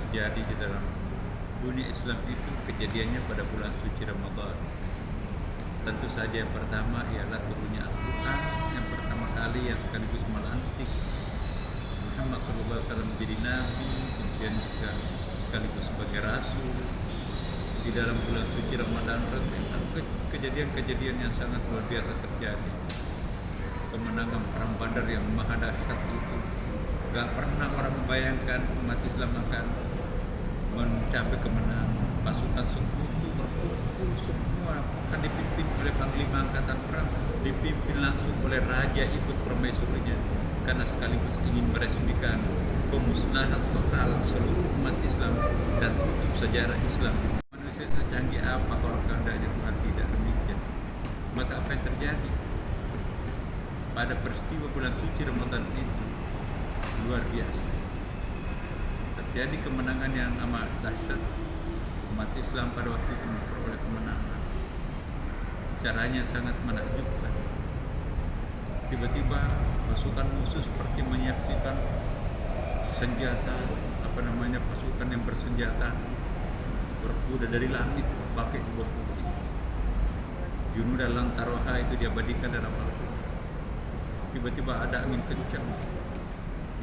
terjadi di dalam dunia Islam itu kejadiannya pada bulan suci Ramadan. Tentu saja yang pertama ialah turunnya Al-Quran yang pertama kali yang sekaligus melantik Muhammad SAW menjadi Nabi, kemudian juga sekaligus sebagai Rasul. Di dalam bulan suci Ramadan kejadian-kejadian yang sangat luar biasa terjadi. Kemenangan perang Badar yang maha dahsyat itu, gak pernah orang membayangkan umat Islam akan mencapai kemenangan. Pasukan sekutu berkumpul semua, akan dipimpin oleh panglima angkatan perang, dipimpin langsung oleh raja ikut permaisurinya, karena sekaligus ingin meresmikan pemusnahan total seluruh umat Islam dan tutup sejarah Islam. Manusia secanggih apa kalau kehendaknya Tuhan tidak demikian? Maka apa yang terjadi pada peristiwa bulan suci Ramadan itu luar biasa. Terjadi kemenangan yang amat dahsyat. Umat Islam pada waktu itu memperoleh kemenangan. Caranya sangat menakjubkan. Tiba-tiba pasukan musuh seperti menyaksikan senjata, pasukan yang bersenjata berkuda dari langit pakai dua putih. Junuda lan taroha itu diabadikan dalam Al-Quran. Tiba-tiba ada angin kencang,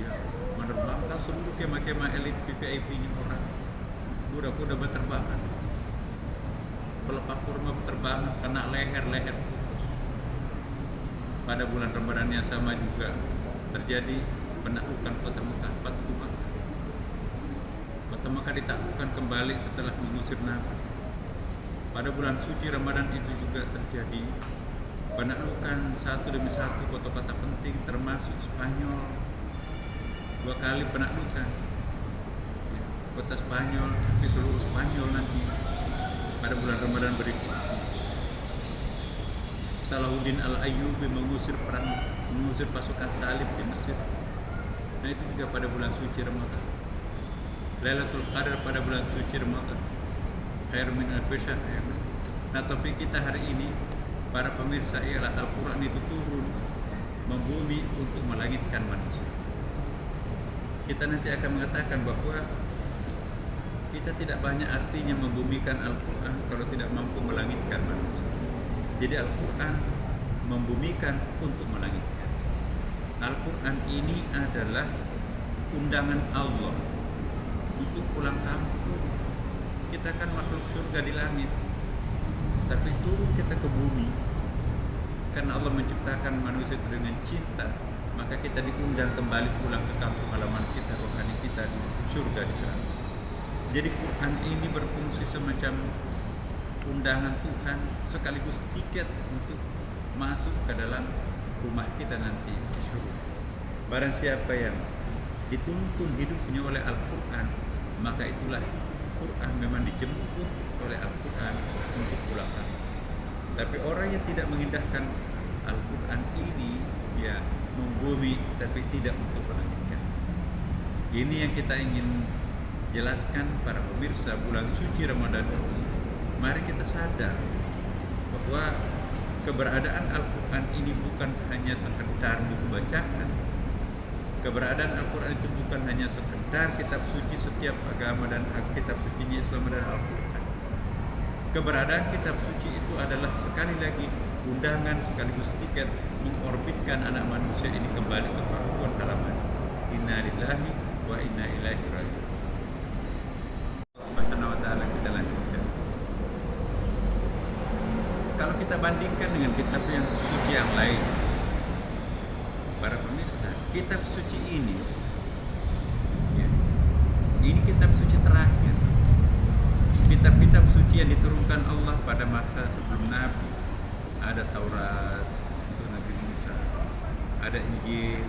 ya, menerbangkan seluruh kemah-kemah elit VIP-nya orang. Kuda-kuda berterbangan, pelepah kurma berterbangan, kena leher-leher putus. Pada bulan Ramadan yang sama juga terjadi penaklukan kota Mekah, Fathu Makkah. Kota Mekah ditaklukkan kembali setelah mengusir Nabi. Pada bulan suci Ramadan itu juga terjadi penaklukan satu demi satu kota-kota penting termasuk Spanyol. 2 kali penaklukan, ya, kota Spanyol, di seluruh Spanyol nanti pada bulan Ramadan berikutnya. Salahuddin Al-Ayyubi mengusir pasukan salib di Mesir. Nah itu juga pada bulan suci Ramadan. Lailatul Qadar pada bulan suci Ramadan. Khair min alfi syahr. Nah topik kita hari ini para pemirsa ialah Al-Quran itu turun membumi untuk melangitkan manusia. Kita nanti akan mengatakan bahwa kita tidak banyak artinya membumikan Al-Quran kalau tidak mampu melangitkan manusia. Jadi Al-Quran membumikan untuk melangitkan. Al-Quran ini adalah undangan Allah untuk pulang kampung. Kita kan makhluk surga di langit, tapi turun kita ke bumi karena Allah menciptakan manusia itu dengan cinta. Maka kita diundang kembali pulang ke kampung halaman kita, rohani kita di surga di sana. Jadi Quran ini berfungsi semacam undangan Tuhan sekaligus tiket untuk masuk ke dalam rumah kita nanti di surga. Barang siapa yang dituntun hidupnya oleh Al-Quran, maka itulah Quran memang dijemput oleh Al-Quran untuk pulang kampung. Tapi orang yang tidak mengindahkan Al-Quran ini, ya membumi tapi tidak untuk melangitkan. Ini yang kita ingin jelaskan para pemirsa bulan suci Ramadan ini. Mari kita sadar bahwa keberadaan Al-Quran ini bukan hanya sekedar buku bacaan. Keberadaan Al-Quran itu bukan hanya sekedar kitab suci setiap agama dan kitab sucinya Islam dan Al-Quran. Keberadaan kitab suci itu adalah sekali lagi undangan sekaligus tiket mengorbitkan anak manusia ini kembali ke pangkuan halaman. Inna lillahi wa inna ilaihi raji'un. Subhanahu wa ta'ala, kita lanjutkan. Kalau kita bandingkan dengan kitab yang suci yang lain, para pemirsa, kitab suci ini, ya, ini kitab suci terakhir. Kitab-kitab suci yang diturunkan Allah pada masa sebelum Nabi. Ada Taurat untuk Nabi Musa, ada Injil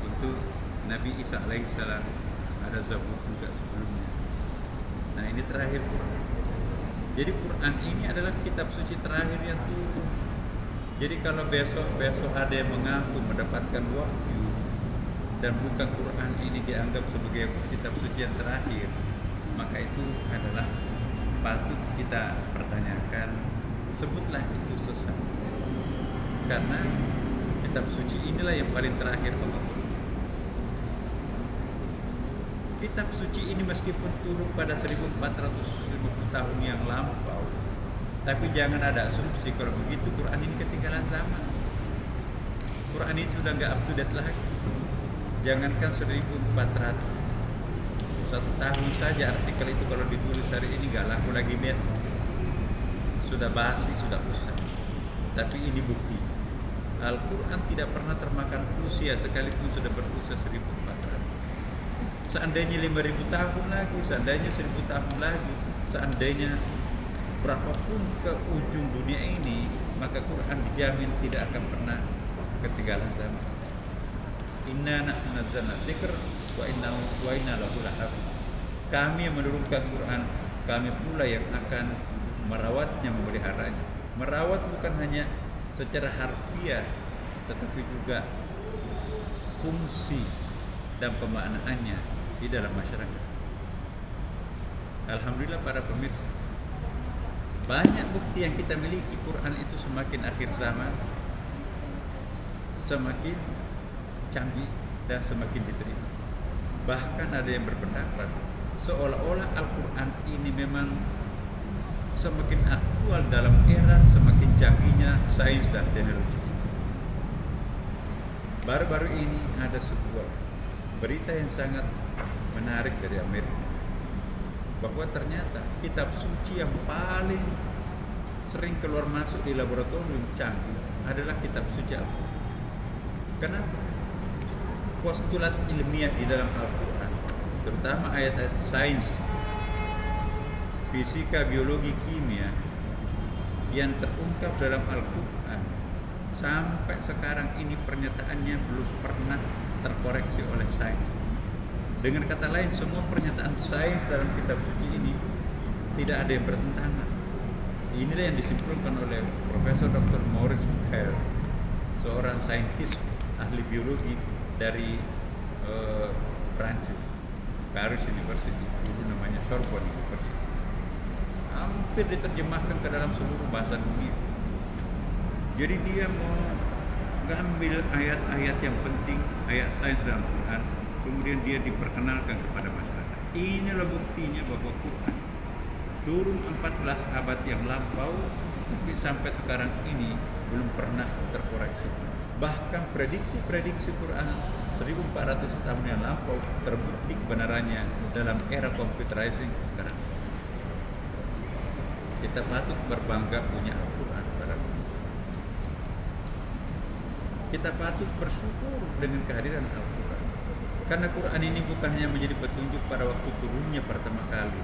untuk Nabi Isa alaihissalam, ada Zabur juga sebelumnya. Nah ini terakhir Quran. Jadi Quran ini adalah kitab suci terakhir yang turun. Jadi kalau besok ada yang mengaku mendapatkan wahyu dan bukan Quran ini dianggap sebagai kitab suci yang terakhir, maka itu adalah patut kita pertanyakan. Sebutlah itu sesat, karena kitab suci inilah yang paling terakhir Allah. Kitab suci ini meskipun turun pada 1450 tahun yang lampau, tapi jangan ada asumsi kalau begitu Quran ini ketinggalan zaman. Quran ini sudah nggak up to date lagi. Jangankan 1400, 1 tahun saja artikel itu kalau ditulis hari ini nggak laku lagi biasa. Sudah basi, sudah usai. Tapi ini bukti Al-Quran tidak pernah termakan usia sekalipun sudah berusia 1400. Seandainya 5000 tahun lagi, seandainya 1000 tahun lagi, seandainya berapapun ke ujung dunia ini, maka Quran dijamin tidak akan pernah ketinggalan zaman. Inna nahnu nazzalna dzikr wa inna lahu lahafidz. Kami yang menurunkan Quran, kami pula yang akan merawatnya, memeliharanya. Merawat bukan hanya secara harfiah, tetapi juga fungsi dan pemaknaannya di dalam masyarakat. Alhamdulillah para pemirsa, banyak bukti yang kita miliki. Quran itu semakin akhir zaman, semakin canggih dan semakin diterima. Bahkan ada yang berpendapat seolah-olah Al-Quran ini memang semakin aktual dalam era semakin canggihnya sains dan teknologi. Baru-baru ini ada sebuah berita yang sangat menarik dari Amerika, bahwa ternyata kitab suci yang paling sering keluar masuk di laboratorium canggih adalah kitab suci Al-Quran. Kenapa? Postulat ilmiah di dalam Al-Quran, terutama ayat-ayat sains, fisika, biologi, kimia yang terungkap dalam Al-Quran, sampai sekarang ini pernyataannya belum pernah terkoreksi oleh sains. Dengan kata lain, semua pernyataan sains dalam kitab suci ini tidak ada yang bertentangan. Inilah yang disimpulkan oleh Profesor Dr. Maurice Bucaille, seorang saintis ahli biologi dari Prancis, Paris University, dulu namanya Sorbonne University. Hampir diterjemahkan ke dalam seluruh bahasa dunia. Jadi dia mau mengambil ayat-ayat yang penting, ayat sains dalam Quran, kemudian dia diperkenalkan kepada masyarakat. Inilah buktinya bahwa Quran turun 14 abad yang lampau, tapi sampai sekarang ini belum pernah terkoreksi. Bahkan prediksi-prediksi Quran 1400 tahun yang lampau terbukti kebenarannya dalam era computerizing sekarang. Kita patut berbangga punya Al-Quran. Kita patut bersyukur dengan kehadiran Al-Quran, karena Quran ini bukan hanya menjadi petunjuk pada waktu turunnya pertama kali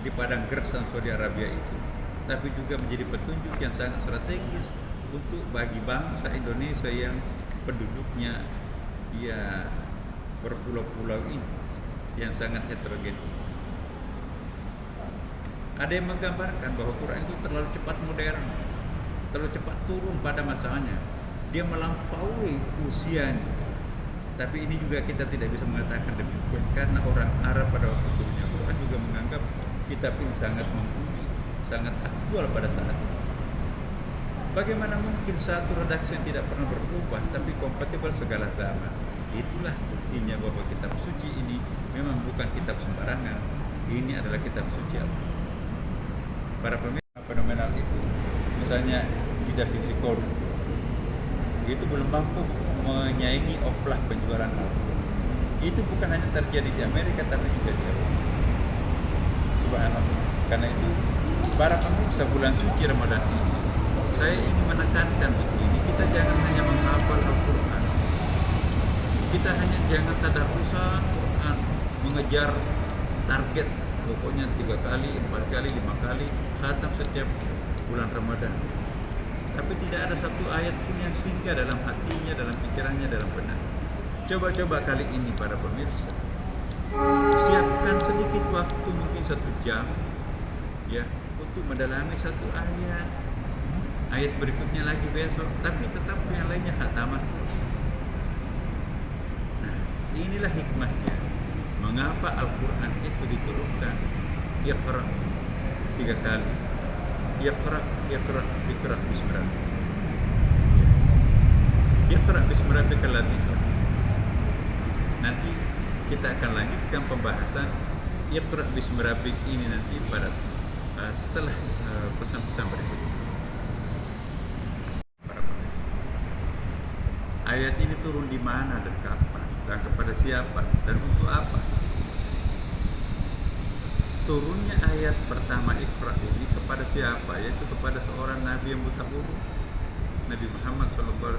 di padang Gersan Saudi Arabia itu, tapi juga menjadi petunjuk yang sangat strategis untuk bagi bangsa Indonesia yang penduduknya ya berpulau-pulau ini yang sangat heterogen. Ada yang menggambarkan bahwa Quran itu terlalu cepat modern, terlalu cepat turun pada masanya. Dia melampaui usianya. Tapi ini juga kita tidak bisa mengatakan demikian, karena orang Arab pada waktu turunnya Quran juga menganggap kitab ini sangat mumpuni, sangat aktual pada saat itu. Bagaimana mungkin satu redaksi yang tidak pernah berubah tapi kompatibel segala zaman? Itulah buktinya bahwa kitab suci ini memang bukan kitab sembarangan. Ini adalah kitab suci Allah. Para pemirsa, fenomenal itu, misalnya Ida Fisikor, itu belum mampu menyaingi oplah penjualan Al-Quran. Itu bukan hanya terjadi di Amerika, tapi juga di Eropa. Subhanallah. Karena itu, para pemirsa bulan suci Ramadan ini, saya ingin menekankan begini: kita jangan hanya menghafal Al-Quran, kita hanya jangan tadarusan Quran, mengejar target, pokoknya 3 kali, 4 kali, 5 kali khatam setiap bulan Ramadan. Tapi tidak ada satu ayat pun yang singgah dalam hatinya, dalam pikirannya, dalam benak. Coba-coba kali ini para pemirsa, siapkan sedikit waktu, mungkin 1 jam ya, untuk mendalami satu ayat. Ayat berikutnya lagi besok, tapi tetap yang lainnya khataman. Nah, inilah hikmahnya mengapa Al-Quran itu diturunkan Iqra 3 kali. Iqra bismillah. Iqra bismillah. Nanti kita akan lanjutkan pembahasan Iqra bismi rabbik ini nanti pada setelah pesan-pesan berikut. Para pemirsa, ayat ini turun di mana dan kapan dan kepada siapa dan untuk apa? Turunnya ayat pertama Iqra ini kepada siapa? Yaitu kepada seorang nabi yang buta huruf, Nabi Muhammad SAW.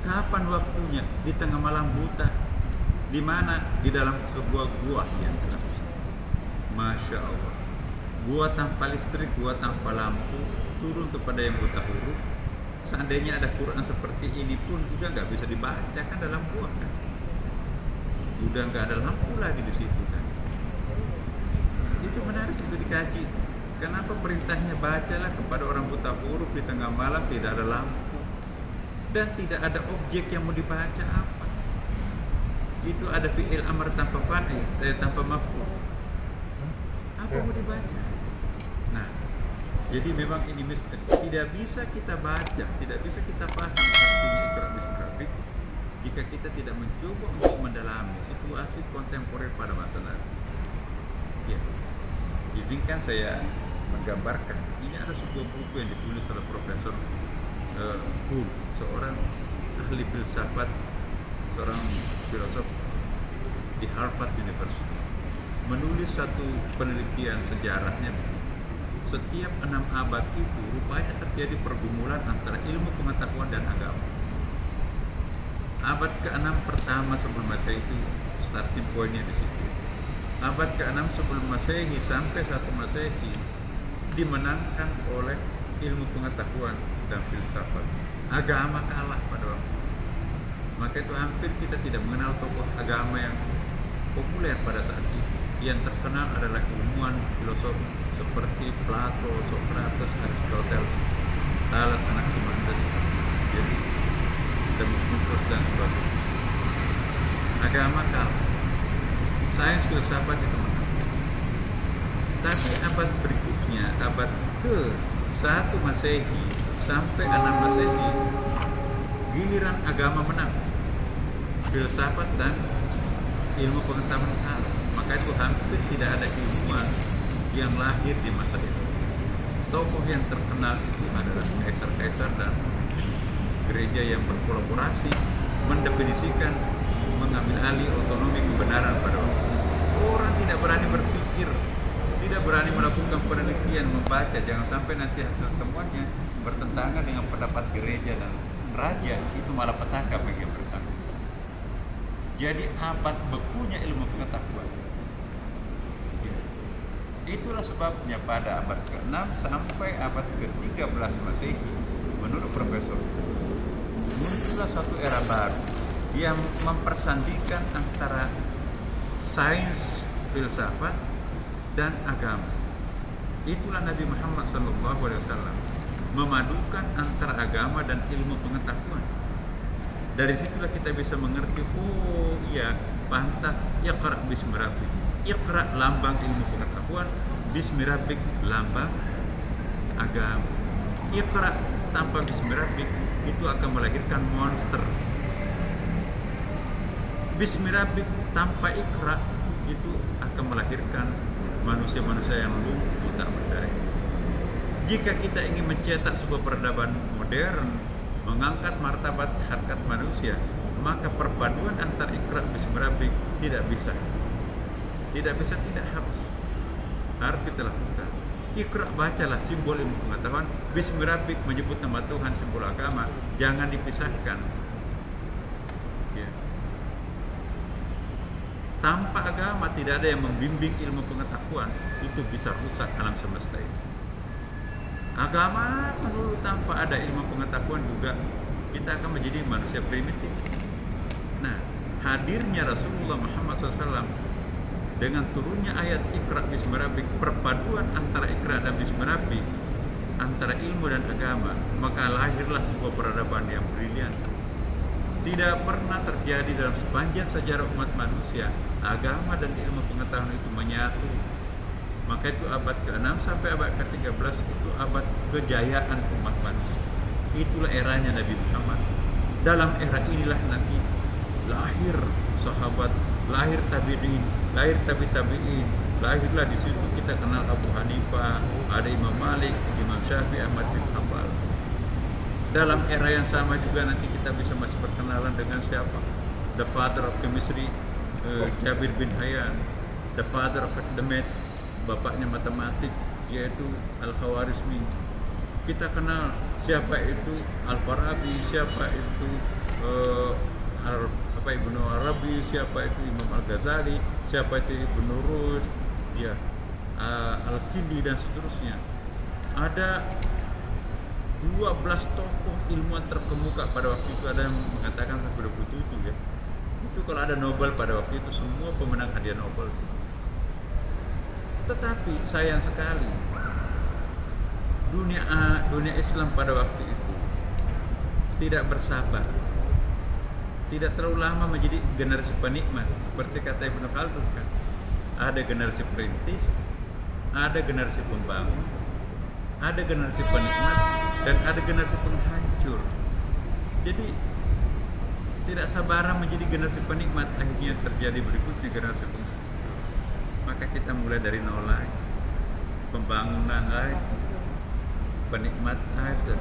Kapan waktunya? Di tengah malam buta. Di mana? Di dalam sebuah gua yang gelap. Masya Allah. Gua tanpa listrik, gua tanpa lampu, turun kepada yang buta huruf. Seandainya ada Quran seperti ini pun juga nggak bisa dibaca kan dalam gua kan. Udah nggak ada lampu lagi di situ kan. Itu menarik itu dikaji. Kenapa perintahnya bacalah kepada orang buta huruf di tengah malam, tidak ada lampu dan tidak ada objek yang mau dibaca apa? Itu ada fi'il amr tanpa fa'il, tanpa maf'ul. Apa mau dibaca? Nah, jadi memang ini misteri. Tidak bisa kita baca, tidak bisa kita paham artinya Iqra bismi rabbik jika kita tidak mencoba untuk mendalami situasi kontemporer pada masa lalu. Ya, izinkan saya menggambarkan. Ini ada sebuah buku yang ditulis oleh Profesor Hull, seorang ahli filsafat, seorang filosof di Harvard University, menulis satu penelitian sejarahnya. Setiap 6 abad itu rupanya terjadi pergumulan antara ilmu pengetahuan dan agama. Abad ke-6 pertama sebelum Masehi itu starting pointnya di situ. Abad ke-6 sebelum Masehi sampai 1 Masehi dimenangkan oleh ilmu pengetahuan dan filsafat. Agama kalah pada waktu itu. Maka itu hampir kita tidak mengenal tokoh agama yang populer pada saat itu. Yang terkenal adalah ilmuwan filosof seperti Plato, Socrates, Aristoteles, Thales, Anaximenes, jadi Demokritos dan sebagainya. Agama kalah, sains filsafat itu menang. Tapi abad berikutnya, abad ke-1 Masehi sampai 6 Masehi, giliran agama menang, filsafat dan ilmu pengetahuan kalah. Maka itu hampir tidak ada ilmuwan yang lahir di masa itu. Tokoh yang terkenal itu adalah kaisar-kaisar dan gereja yang berkolaborasi mendefinisikan, mengambil alih otonomi kebenaran pada waktu itu. Orang tidak berani berpikir, tidak berani melakukan penelitian, membaca, jangan sampai nanti hasil temuannya bertentangan dengan pendapat gereja dan raja, itu malah petaka bagi yang bersangkutan. Jadi abad bekunya ilmu pengetahuan. Ya. Itulah sebabnya pada abad ke-6 sampai abad ke-13 Masehi, menurut Profesor, muncullah suatu era baru yang mempersandingkan antara sains, filsafat, dan agama. Itulah Nabi Muhammad SAW memadukan antara agama dan ilmu pengetahuan. Dari situlah kita bisa mengerti, oh iya, pantas Iqra bismi rabbik. Iqra lambang ilmu pengetahuan, bismi rabbik lambang agama. Iqra tanpa bismi rabbik itu akan melahirkan monster. Bismi rabbik tanpa Iqra itu akan melahirkan manusia-manusia yang lumpuh tak berdaya. Jika kita ingin mencetak sebuah peradaban modern, mengangkat martabat harkat manusia, maka perpaduan antara Iqra bismi rabbik tidak bisa. Tidak bisa, tidak harus. Harus kita lakukan. Iqra, bacalah, simbol ilmu pengetahuan. Bismi rabbik menyebut nama Tuhan, simbol agama. Jangan dipisahkan. Ya. Tanpa agama tidak ada yang membimbing ilmu pengetahuan. Itu bisa rusak alam semesta ini. Agama melulu tanpa ada ilmu pengetahuan juga kita akan menjadi manusia primitif. Nah, hadirnya Rasulullah Muhammad SAW dengan turunnya ayat Iqra bismi rabbik, perpaduan antara Iqra dan bismi rabbik, antara ilmu dan agama, maka lahirlah sebuah peradaban yang brilian. Tidak pernah terjadi dalam sepanjang sejarah umat manusia agama dan ilmu pengetahuan itu menyatu. Maka itu abad ke-6 sampai abad ke-13 itu abad kejayaan umat manusia. Itulah eranya Nabi Muhammad. Dalam era inilah nanti lahir sahabat, lahir tabi'in, lahir tabi'in, lahirlah di situ kita kenal Abu Hanifah, ada Imam Malik, Imam Syafi'i, Ahmad bin Hanbal. Dalam era yang sama juga nanti kita bisa masih berkenalan dengan siapa? The father of chemistry, Jabir bin Hayyan, the father of math, bapaknya matematik, yaitu Al-Khawarizmi. Kita kenal siapa itu Al-Farabi, siapa itu Ibnu Arabi, siapa itu Imam Al-Ghazali, siapa itu Ibnu Rushd, ya, Al-Kindi dan seterusnya. Ada 12 tokoh ilmuwan terkemuka pada waktu itu, ada yang mengatakan sampai 27 ya. Itu kalau ada Nobel pada waktu itu, semua pemenang hadiah Nobel. Tetapi sayang sekali dunia Islam pada waktu itu tidak bersabar, tidak terlalu lama menjadi generasi penikmat. Seperti kata Ibnu Khaldun kan, ada generasi perintis, ada generasi pembangun, ada generasi penikmat, dan ada generasi penghancur. Jadi tidak sabaran menjadi generasi penikmat, akhirnya terjadi berikutnya generasi penghancur. Maka kita mulai dari nol lagi, pembangunan lagi, penikmat lagi,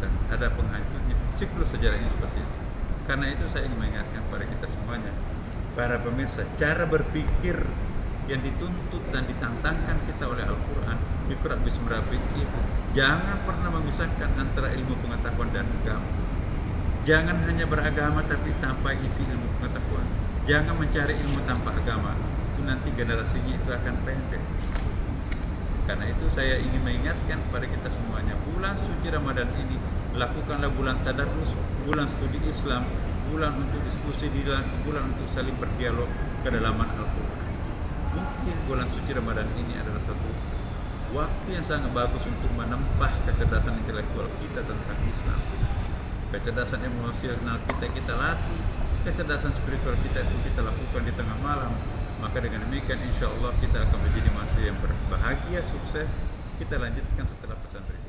dan ada penghancurnya. Siklus sejarahnya seperti itu. Karena itu saya ingin mengingatkan pada kita semuanya, para pemirsa, cara berpikir yang dituntut dan ditantangkan kita oleh Al-Quran, Iqra bismi rabbika itu jangan pernah memisahkan antara ilmu pengetahuan dan agama. Jangan hanya beragama tapi tanpa isi ilmu pengetahuan. Jangan mencari ilmu tanpa agama, itu nanti generasinya itu akan pendek. Karena itu saya ingin mengingatkan kepada kita semuanya, bulan suci Ramadan ini lakukanlah bulan tadarus, bulan studi Islam, bulan untuk diskusi, bulan untuk saling berdialog kedalaman Al-Quran. Mungkin bulan suci Ramadan ini adalah satu waktu yang sangat bagus untuk menempah kecerdasan intelektual kita tentang Islam, kecerdasan emosional kita latih, kecerdasan spiritual kita itu kita lakukan di tengah malam. Maka dengan demikian insya Allah kita akan menjadi manusia yang berbahagia, sukses. Kita lanjutkan setelah pesan berikut.